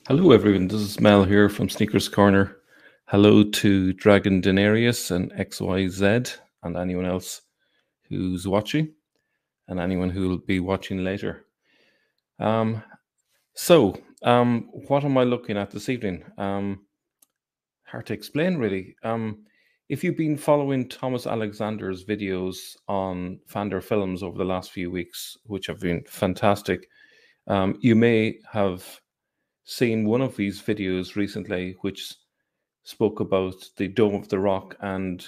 Hello, everyone. This is Mel here from Sneakers Corner. Hello to Dragon Denarius and XYZ and anyone else who's watching and anyone who will be watching later. Um, what am I looking at this evening? Hard to explain, really. If you've been following Thomas Alexander's videos on Fander Films over the last few weeks, which have been fantastic, you may have seen one of these videos recently, which spoke about the Dome of the Rock and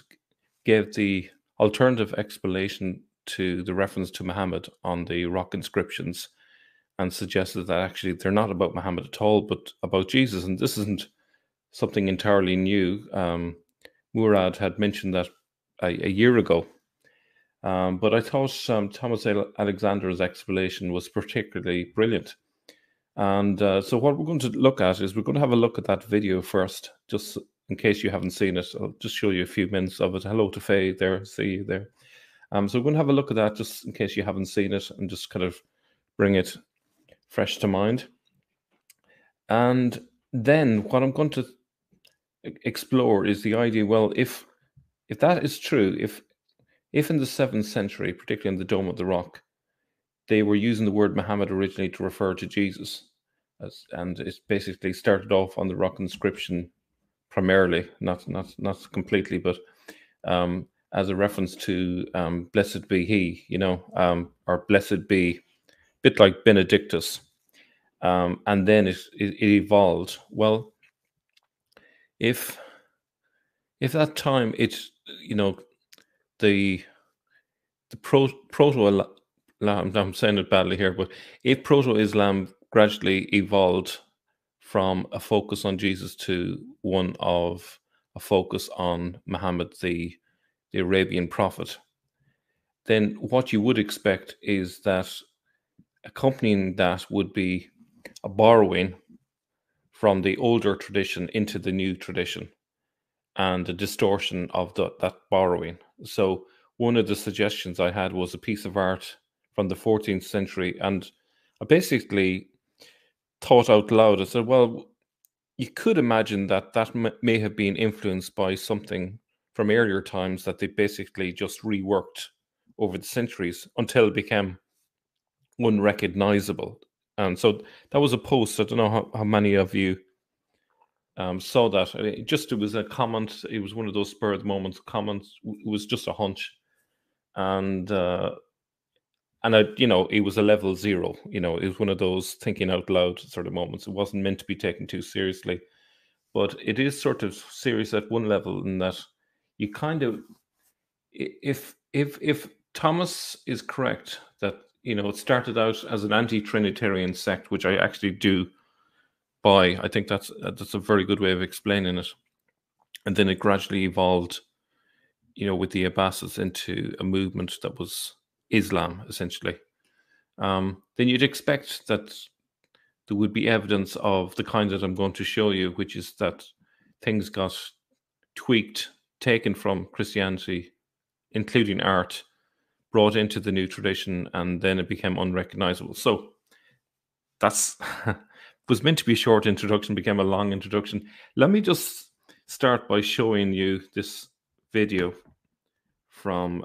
gave the alternative explanation to the reference to Muhammad on the rock inscriptions and suggested that actually they're not about Muhammad at all, but about Jesus. And this isn't something entirely new. Murad had mentioned that a year ago. But I thought Thomas Alexander's explanation was particularly brilliant. And so what we're going to look at is we're going to have a look at that video first, just in case you haven't seen it. I'll just show you a few minutes of it. Hello to Faye there, see you there. So we're going to have a look at that just in case you haven't seen it and just kind of bring it fresh to mind. And then what I'm going to explore is the idea, well, if that is true, if in the 7th century, particularly in the Dome of the Rock, they were using the word Muhammad originally to refer to Jesus, and it basically started off on the rock inscription primarily, not completely, but as a reference to blessed be he, or blessed be, a bit like Benedictus, and then it evolved. Well, if that time the proto I'm saying it badly here, but if proto-Islam gradually evolved from a focus on Jesus to one of a focus on Muhammad, the Arabian prophet, then what you would expect is that accompanying that would be a borrowing from the older tradition into the new tradition and a distortion of that borrowing. So one of the suggestions I had was a piece of art from the 14th century, and I basically thought out loud. I said, well, you could imagine that may have been influenced by something from earlier times that they basically just reworked over the centuries until it became unrecognizable. And so that was a post. I don't know how many of you saw that. It was a comment. It was one of those spur of the moment comments. It was just a hunch. And it was a level 0. It was one of those thinking out loud sort of moments. It wasn't meant to be taken too seriously, but it is sort of serious at one level in that you kind of, if Thomas is correct that it started out as an anti-Trinitarian sect, which I actually do buy. I think that's a very good way of explaining it, and then it gradually evolved, with the Abbasids into a movement that was Islam, essentially. Then you'd expect that there would be evidence of the kind that I'm going to show you, which is that things got tweaked, taken from Christianity, including art, brought into the new tradition, and then it became unrecognizable. So that's was meant to be a short introduction, became a long introduction. Let me just start by showing you this video from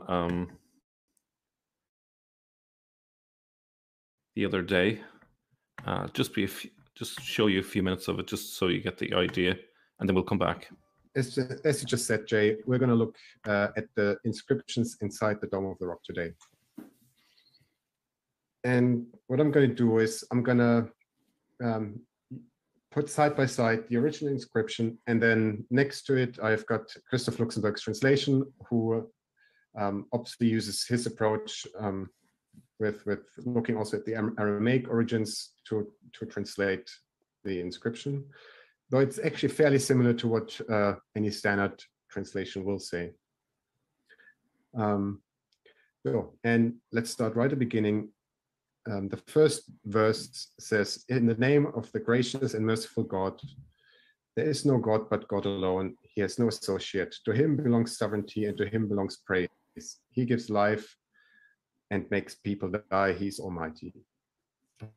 the other day. Just show you a few minutes of it, just so you get the idea, and then we'll come back. As you just said, Jay, we're going to look at the inscriptions inside the Dome of the Rock today. And what I'm going to do is I'm going to put side by side the original inscription, and then next to it, I've got Christoph Luxemburg's translation, who obviously uses his approach with looking also at the Aramaic origins to translate the inscription, though it's actually fairly similar to what any standard translation will say. And let's start right at the beginning. The first verse says, "In the name of the gracious and merciful God, there is no God but God alone. He has no associate. To him belongs sovereignty, and to him belongs praise. He gives life and makes people die. He's almighty."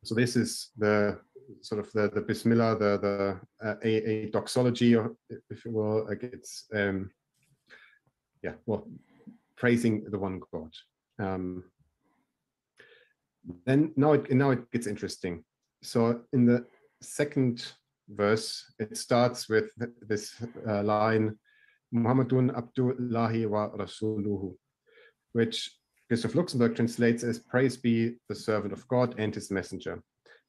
So this is the sort of the Bismillah, a doxology, or if you will, like it's praising the one God. Then now it gets interesting. So in the second verse, it starts with this line, Muhammadun Abdullahi wa Rasuluhu, which Christoph Luxemburg translates as praise be the servant of God and his messenger.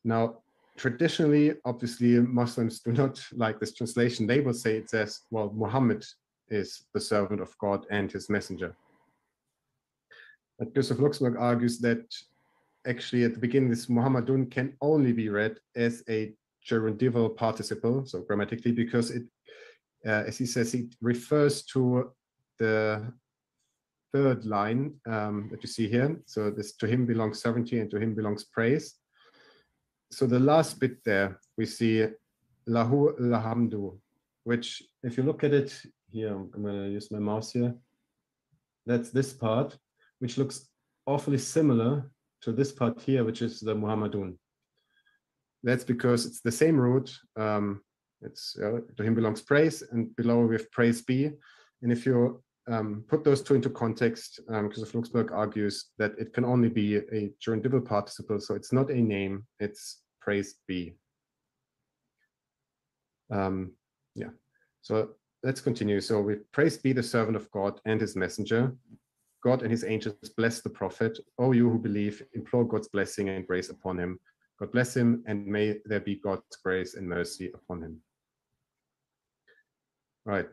Now, traditionally, obviously, Muslims do not like this translation. They will say it says, well, Muhammad is the servant of God and his messenger. But Christoph Luxemburg argues that actually at the beginning, this Muhammadun can only be read as a gerundival participle, so grammatically, because it, as he says, it refers to the third line that you see here. So this, to him belongs sovereignty and to him belongs praise. So the last bit there, we see lahu lahamdu, which if you look at it here, I'm going to use my mouse here. That's this part, which looks awfully similar to this part here, which is the Muhammadun. That's because it's the same root. It's to him belongs praise, and below we have praise be. And if you put those two into context, Christoph Luxemburg argues that it can only be a gerundival participle, so it's not a name, it's praise be. Yeah, so let's continue. So we praise be the servant of God and his messenger. God and his angels bless the prophet. O you who believe, implore God's blessing and grace upon him. God bless him, and may there be God's grace and mercy upon him. Right.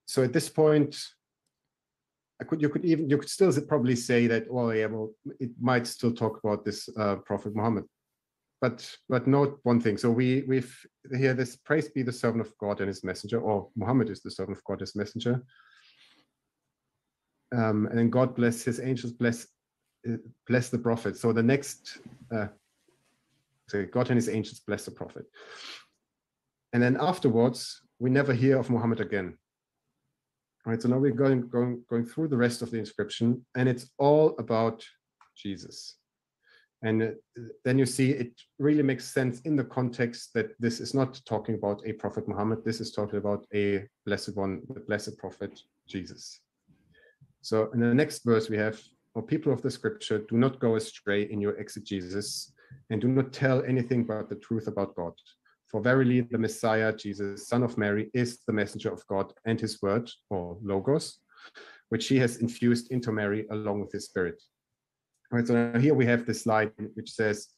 So at this point, you could still probably say that, well, yeah, well, it might still talk about this Prophet Muhammad, but note one thing. So we've here this praise be the servant of God and his messenger, or Muhammad is the servant of God, his messenger. And then God bless his angels, bless the prophet. So the next, so God and his angels bless the prophet. And then afterwards, we never hear of Muhammad again. All right, so now we're going through the rest of the inscription, and it's all about Jesus. And then you see it really makes sense in the context that this is not talking about a prophet Muhammad, this is talking about a blessed one, the blessed prophet Jesus. So in the next verse we have, "O people of the scripture, do not go astray in your exegesis, and do not tell anything but the truth about God. For verily the Messiah, Jesus, son of Mary, is the messenger of God and his word, or logos, which he has infused into Mary along with his spirit." All right, so now here we have this line which says,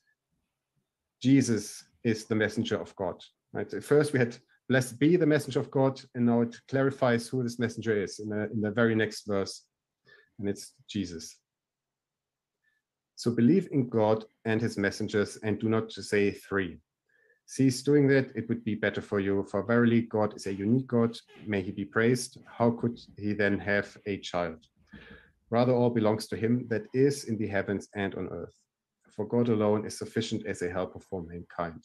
Jesus is the messenger of God. Right, so first we had, blessed be the messenger of God, and now it clarifies who this messenger is in the very next verse, and it's Jesus. So believe in God and his messengers, and do not say three. Cease doing that, it would be better for you, for verily God is a unique God, may he be praised. How could he then have a child? Rather all belongs to him that is in the heavens and on earth. For God alone is sufficient as a helper for mankind.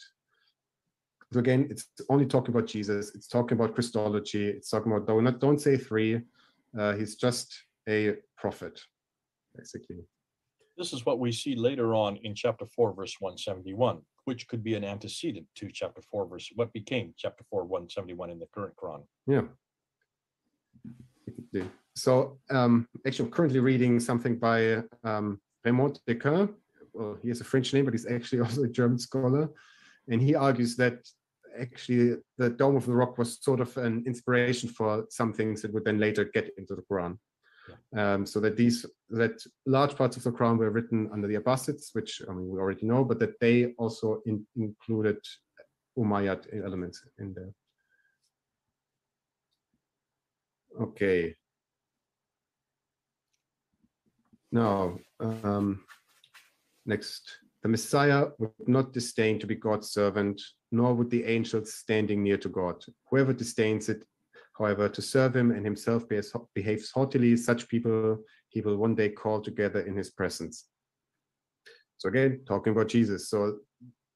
So again, it's only talking about Jesus, it's talking about Christology, it's talking about don't say three, he's just a prophet, basically. This is what we see later on in chapter 4, verse 171, which could be an antecedent to chapter 4, verse, what became chapter 4, 171 in the current Quran. Yeah. So actually, I'm currently reading something by Raymond Descartes. Well, he has a French name, but he's actually also a German scholar. And he argues that actually the Dome of the Rock was sort of an inspiration for some things that would then later get into the Quran. Yeah. So that large parts of the Quran were written under the Abbasids, which I mean we already know, but that they also included Umayyad elements in there. Okay. Now, next. The Messiah would not disdain to be God's servant, nor would the angels standing near to God. Whoever disdains it, however, to serve him and himself behaves haughtily, such people he will one day call together in his presence. So again, talking about Jesus. So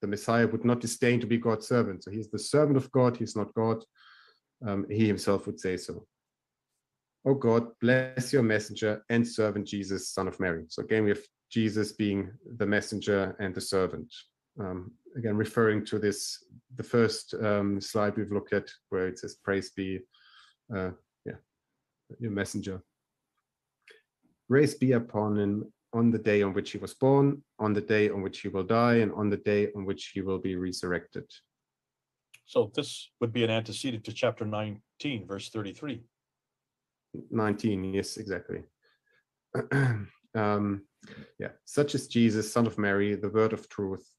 the Messiah would not disdain to be God's servant. So he's the servant of God, he's not God. He himself would say so. Oh God, bless your messenger and servant Jesus, son of Mary. So again, we have Jesus being the messenger and the servant. again, referring to this, the first slide we've looked at, where it says, "Praise be, your messenger. Grace be upon him on the day on which he was born, on the day on which he will die, and on the day on which he will be resurrected." So this would be an antecedent to chapter 19, verse 33. 19, yes, exactly. Such is Jesus, Son of Mary, the Word of truth,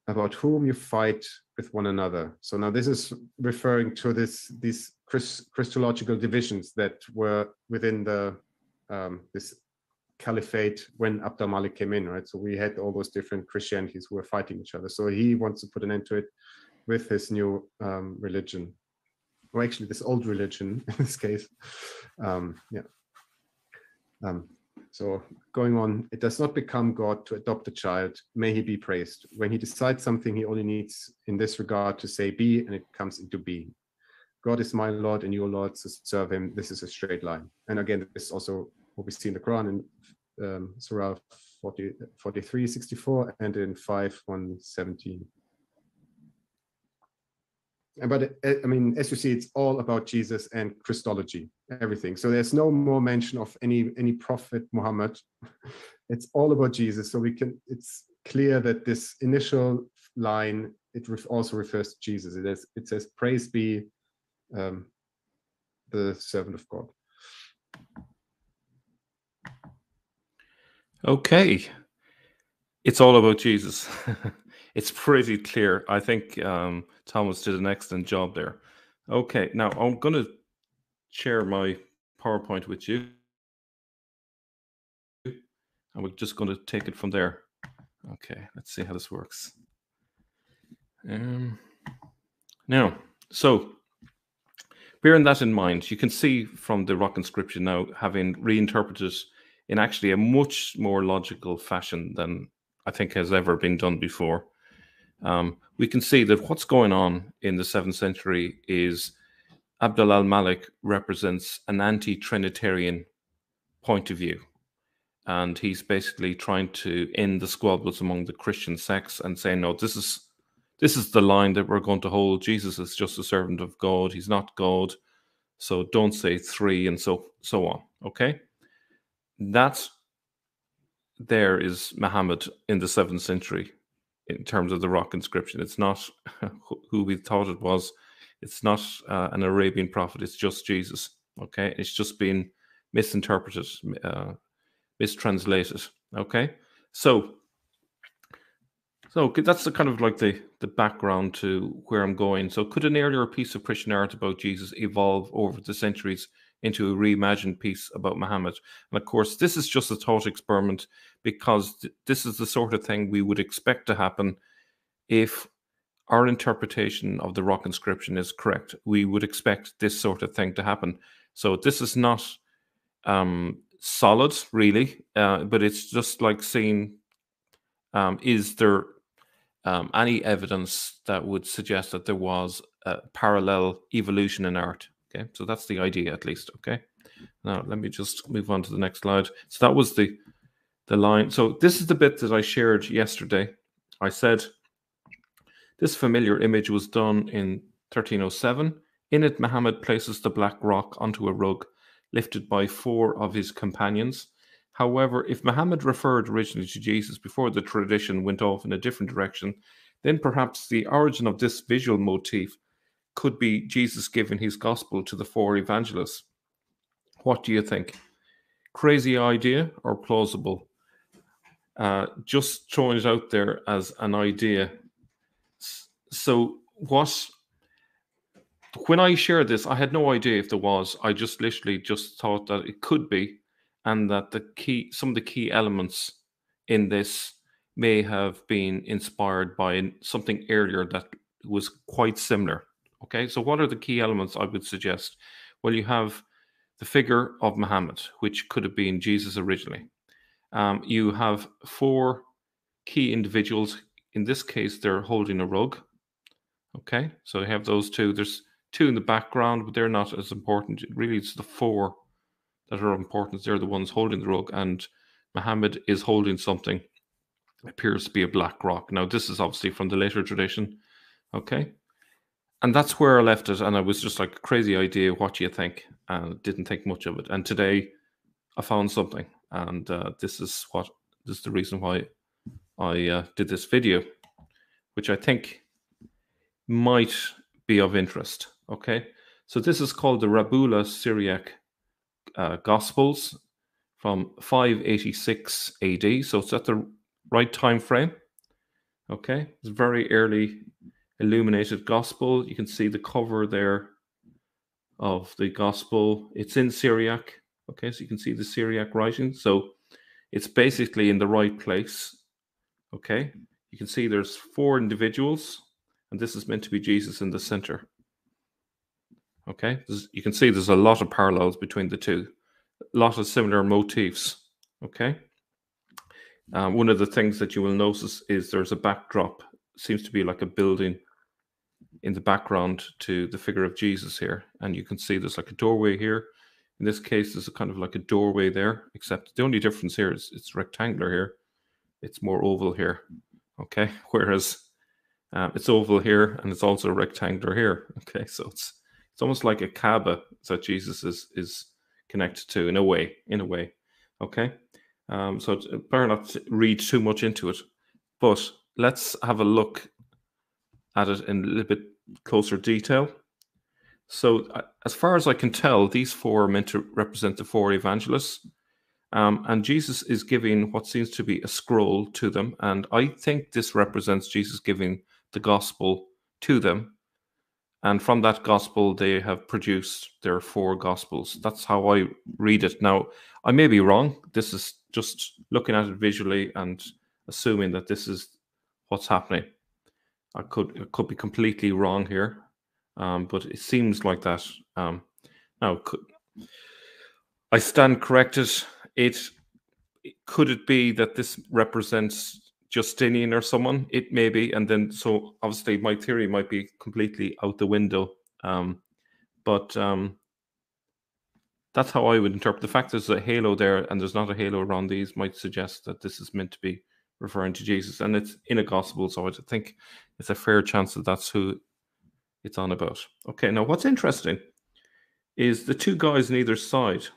about whom you fight with one another. So now this is referring to these Christological divisions that were within the this caliphate when Abd al-Malik came in, right? So we had all those different Christianities who were fighting each other. So he wants to put an end to it with his new religion, or actually this old religion in this case. So going on, it does not become God to adopt a child. May he be praised. When he decides something, he only needs in this regard to say be, and it comes into being. God is my Lord and your Lord, so serve him. This is a straight line. And again, this is also what we see in the Quran in Surah 43:64 and in 5:117. But I mean, as you see, it's all about Jesus and Christology, everything. So there's no more mention of any prophet Muhammad. It's all about Jesus. So it's clear that this initial line, also refers to Jesus. It says, "Praise be the servant of God." Okay. It's all about Jesus. It's pretty clear. I think Thomas did an excellent job there. Okay, now I'm going to share my PowerPoint with you. And we're just going to take it from there. Okay, let's see how this works. Now, so bearing that in mind, you can see from the rock inscription now, having reinterpreted in actually a much more logical fashion than I think has ever been done before. We can see that what's going on in the 7th century is Abd al-Malik represents an anti-Trinitarian point of view. And he's basically trying to end the squabbles among the Christian sects and saying, no, this is the line that we're going to hold. Jesus is just a servant of God. He's not God. So don't say three, and so on. Okay? There is Muhammad in the 7th century in terms of the rock inscription. It's not who we thought it was. It's not an Arabian prophet. It's just Jesus. Okay? It's just been misinterpreted, mistranslated. Okay? So that's the kind of like the background to where I'm going. So could an earlier piece of Christian art about Jesus evolve over the centuries into a reimagined piece about Muhammad? And of course, this is just a thought experiment, because this is the sort of thing we would expect to happen if our interpretation of the rock inscription is correct. We would expect this sort of thing to happen. So this is not solid, really, but it's just like seeing, is there any evidence that would suggest that there was a parallel evolution in art? Okay, so that's the idea, at least. Okay, now let me just move on to the next slide. So that was the line. So this is the bit that I shared yesterday. I said this familiar image was done in 1307. In it, Muhammad places the black rock onto a rug lifted by 4 of his companions. However, if Muhammad referred originally to Jesus before the tradition went off in a different direction, then perhaps the origin of this visual motif could be Jesus giving his gospel to the 4 evangelists. What do you think? Crazy idea or plausible? Just throwing it out there as an idea. So when I shared this, I had no idea if there was. I just literally just thought that it could be, and that some of the key elements in this may have been inspired by something earlier that was quite similar. Okay, so what are the key elements I would suggest? Well, you have the figure of Muhammad, which could have been Jesus originally. You have 4 key individuals. In this case, they're holding a rug. Okay, so you have those 2. There's 2 in the background, but they're not as important. Really, it's the 4 that are important. They're the ones holding the rug, and Muhammad is holding something. appears to be a black rock. Now, this is obviously from the later tradition, okay? And that's where I left it, and I was just like, crazy idea, what do you think? And didn't think much of it. And today, I found something, and this is the reason why I did this video, which I think might be of interest, okay? So this is called the Rabula Syriac Gospels from 586 AD, so it's at the right time frame, okay? It's very early illuminated gospel. You can see the cover there of the gospel. It's in Syriac, okay? So you can see the Syriac writing. So it's basically in the right place, okay? You can see there's 4 individuals, and this is meant to be Jesus in the center. Okay, you can see there's a lot of parallels between the two, a lot of similar motifs. Okay, one of the things that you will notice is there's a backdrop, seems to be like a building in the background to the figure of Jesus here, and you can see there's like a doorway here. In this case, there's a kind of like a doorway there, except the only difference here is it's rectangular here. It's more oval here. Okay, whereas it's oval here and it's also rectangular here. Okay, so it's almost like a Kaaba that Jesus is connected to in a way. Okay, so it's better not to read too much into it, but let's have a look at it in a little bit closer detail. So as far as I can tell, these 4 are meant to represent the 4 evangelists, and Jesus is giving what seems to be a scroll to them, and I think this represents Jesus giving the gospel to them. And from that gospel, they have produced their 4 gospels. That's how I read it. Now, I may be wrong. This is just looking at it visually and assuming that this is what's happening. I could be completely wrong here, but it seems like that. Now, I stand corrected. Could it be that this represents Justinian or someone? It may be, and then so obviously my theory might be completely out the window, but that's how I would interpret the fact there's a halo there and there's not a halo around these might suggest that this is meant to be referring to Jesus, and it's in a gospel, so I think it's a fair chance that that's who it's on about. Okay, now what's interesting is the 2 guys on either side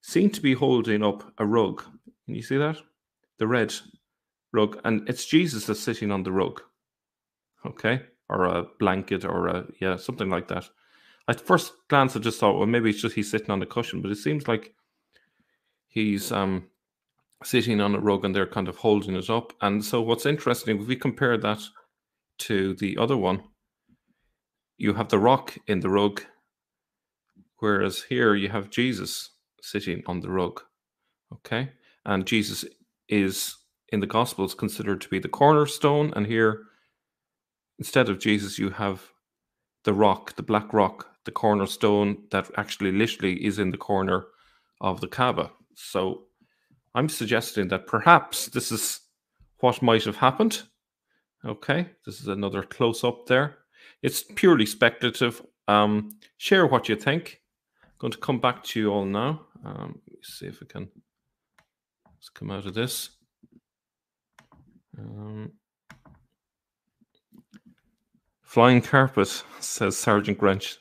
seem to be holding up a rug. Can you see that? The red rug, and it's Jesus that's sitting on the rug, okay, or a blanket, or something like that. At first glance, I just thought, well, maybe it's just he's sitting on the cushion, but it seems like he's sitting on a rug and they're kind of holding it up. And so what's interesting, if we compare that to the other one, you have the rock in the rug, whereas here you have Jesus sitting on the rug, okay, and Jesus is in the Gospels considered to be the cornerstone, and here instead of Jesus you have the rock, the black rock, the cornerstone that actually literally is in the corner of the Kaaba. So I'm suggesting that perhaps this is what might have happened. Okay, this is another close-up there. It's purely speculative. Share what you think. I'm going to come back to you all now. Let me see if I can just come out of this. Flying carpet, says Sergeant Grench.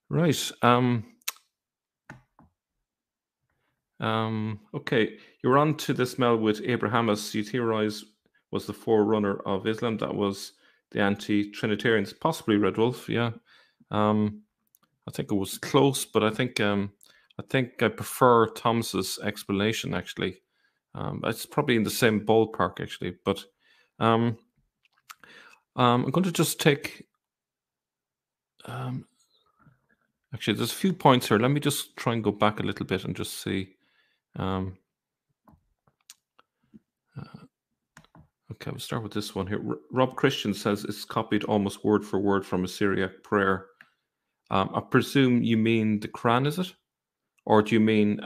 Right. Okay, you're on to this, Mel, with Abrahamus. You theorize was the forerunner of Islam. That was the anti-Trinitarians, possibly Red Wolf. Yeah, I think it was close, but I think I prefer Thomas's explanation actually. It's probably in the same ballpark actually, but I'm going to just take. Actually, there's a few points here. Let me just try and go back a little bit and just see. Okay, we'll start with this one here. Rob Christian says it's copied almost word for word from a Syriac prayer. I presume you mean the Quran, is it? Or do you mean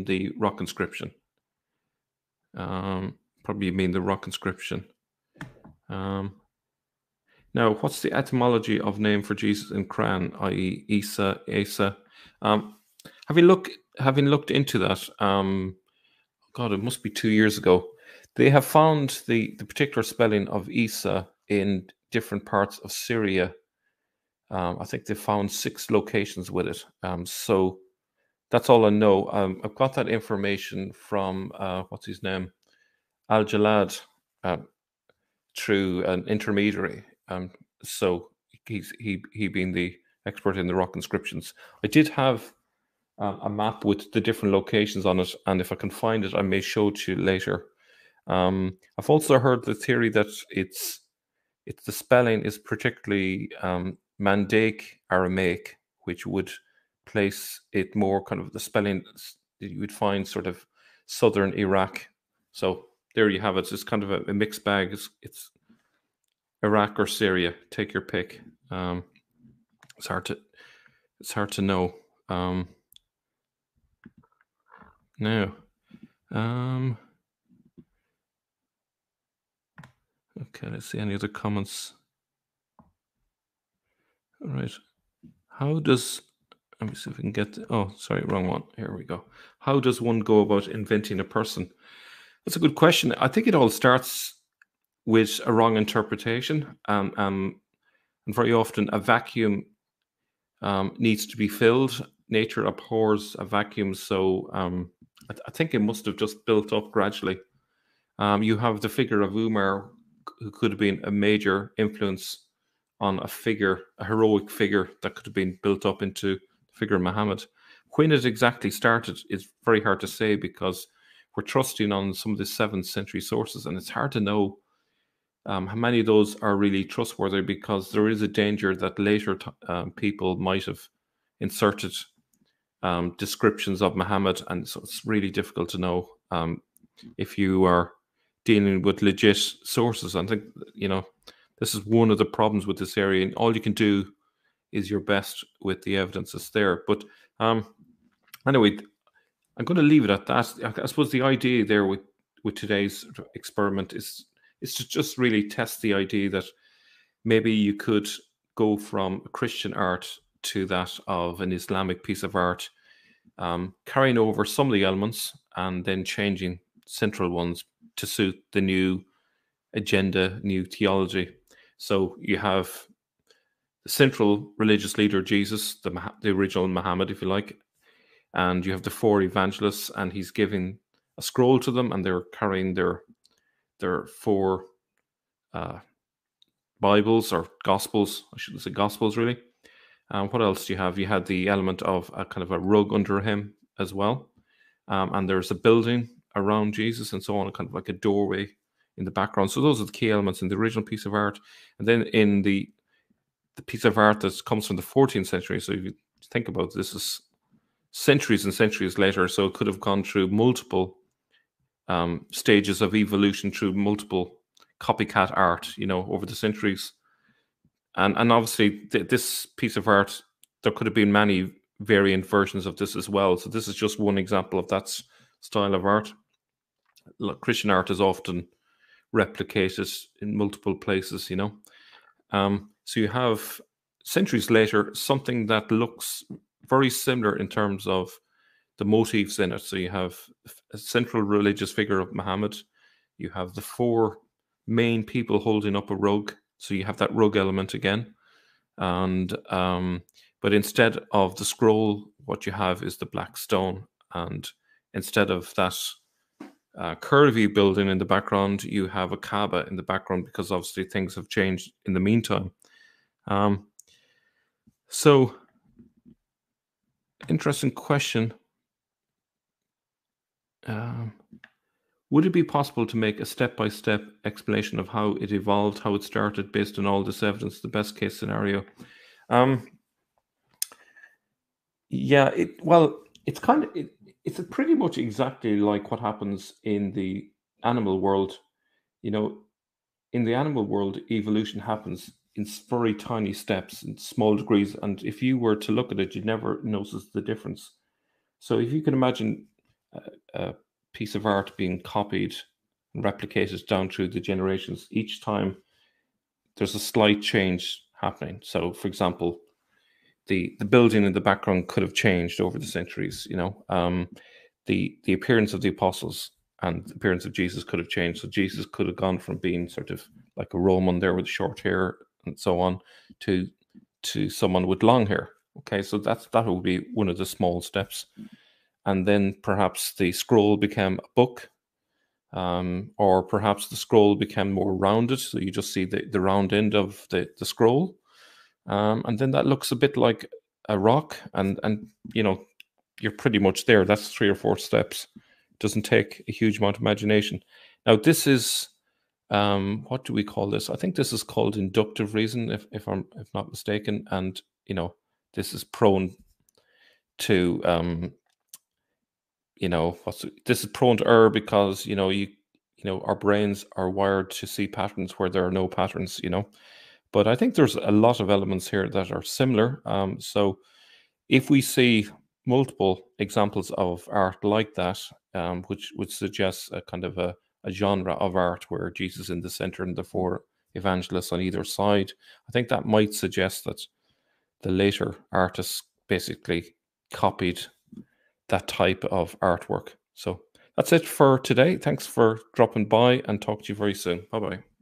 the rock inscription? Probably you mean the rock inscription. Now, what's the etymology of name for Jesus in Quran, i.e. Isa, Asa? Having looked into that, God, it must be 2 years ago. They have found the particular spelling of Isa in different parts of Syria. I think they found 6 locations with it. So that's all I know. I've got that information from what's his name, Al Jalad, through an intermediary. So he being the expert in the rock inscriptions. I did have a map with the different locations on it, and if I can find it, I may show it to you later. I've also heard the theory that it's the spelling is particularly Mandaic Aramaic, which would place it more kind of the spelling that you would find sort of southern Iraq. So there you have it. It's kind of a mixed bag. It's Iraq or Syria. Take your pick. It's hard to know. Now, okay, let's see any other comments. All right. How does, let me see if we can get, oh, sorry, wrong one. Here we go. How does one go about inventing a person? That's a good question. I think it all starts with a wrong interpretation. And very often a vacuum needs to be filled. Nature abhors a vacuum. So I think it must have just built up gradually. You have the figure of Umar, who could have been a major influence on a heroic figure that could have been built up into the figure of Muhammad. When it exactly started is very hard to say, because we're trusting on some of the 7th century sources, and it's hard to know how many of those are really trustworthy, because there is a danger that later people might have inserted descriptions of Muhammad, and so it's really difficult to know if you are dealing with legit sources. I think, this is one of the problems with this area, and all you can do is your best with the evidence that's there. But anyway, I'm going to leave it at that. I suppose the idea there with today's experiment is to just really test the idea that maybe you could go from a Christian art to that of an Islamic piece of art, carrying over some of the elements and then changing central ones to suit the new agenda, new theology. So you have the central religious leader, Jesus, the original Muhammad, if you like, and you have the 4 evangelists, and he's giving a scroll to them, and they're carrying their 4 Bibles or Gospels. I shouldn't say Gospels, really. What else do you have? You had the element of a kind of a rug under him as well, and there's a building around Jesus and so on, kind of like a doorway in the background. So those are the key elements in the original piece of art. And then in the piece of art that comes from the 14th century, so if you think about it, this is centuries and centuries later, so it could have gone through multiple stages of evolution, through multiple copycat art, over the centuries. And obviously this piece of art, there could have been many variant versions of this as well. So this is just one example of that style of art. Christian art is often replicated in multiple places, so you have centuries later something that looks very similar in terms of the motifs in it. So you have a central religious figure of Muhammad. You have the 4 main people holding up a rug. So you have that rug element again. And but instead of the scroll, what you have is the black stone. And instead of that curvy building in the background, you have a Kaaba in the background, because obviously things have changed in the meantime. So, interesting question. Would it be possible to make a step-by-step explanation of how it evolved, how it started, based on all this evidence, the best case scenario? Yeah, it's kind of it's pretty much exactly like what happens in the animal world. In the animal world, evolution happens in very tiny steps, in small degrees, and if you were to look at it, you'd never notice the difference. So if you can imagine a piece of art being copied and replicated down through the generations, each time there's a slight change happening. So, for example, the building in the background could have changed over the centuries. You know, the appearance of the apostles and the appearance of Jesus could have changed. So Jesus could have gone from being sort of like a Roman there with short hair and so on to someone with long hair. Okay, so that would be one of the small steps. And then perhaps the scroll became a book, or perhaps the scroll became more rounded. So you just see the round end of the scroll. And then that looks a bit like a rock. And you know, you're pretty much there. That's 3 or 4 steps. It doesn't take a huge amount of imagination. Now, this is, what do we call this? I think this is called inductive reason, if I'm not mistaken. And, you know, this is prone to, you know, this is prone to error because, you know, our brains are wired to see patterns where there are no patterns, you know. But I think there's a lot of elements here that are similar. So if we see multiple examples of art like that, which would suggest a kind of a genre of art where Jesus is in the center and the 4 evangelists on either side, I think that might suggest that the later artists basically copied that type of artwork. So that's it for today. Thanks for dropping by, and talk to you very soon. Bye-bye.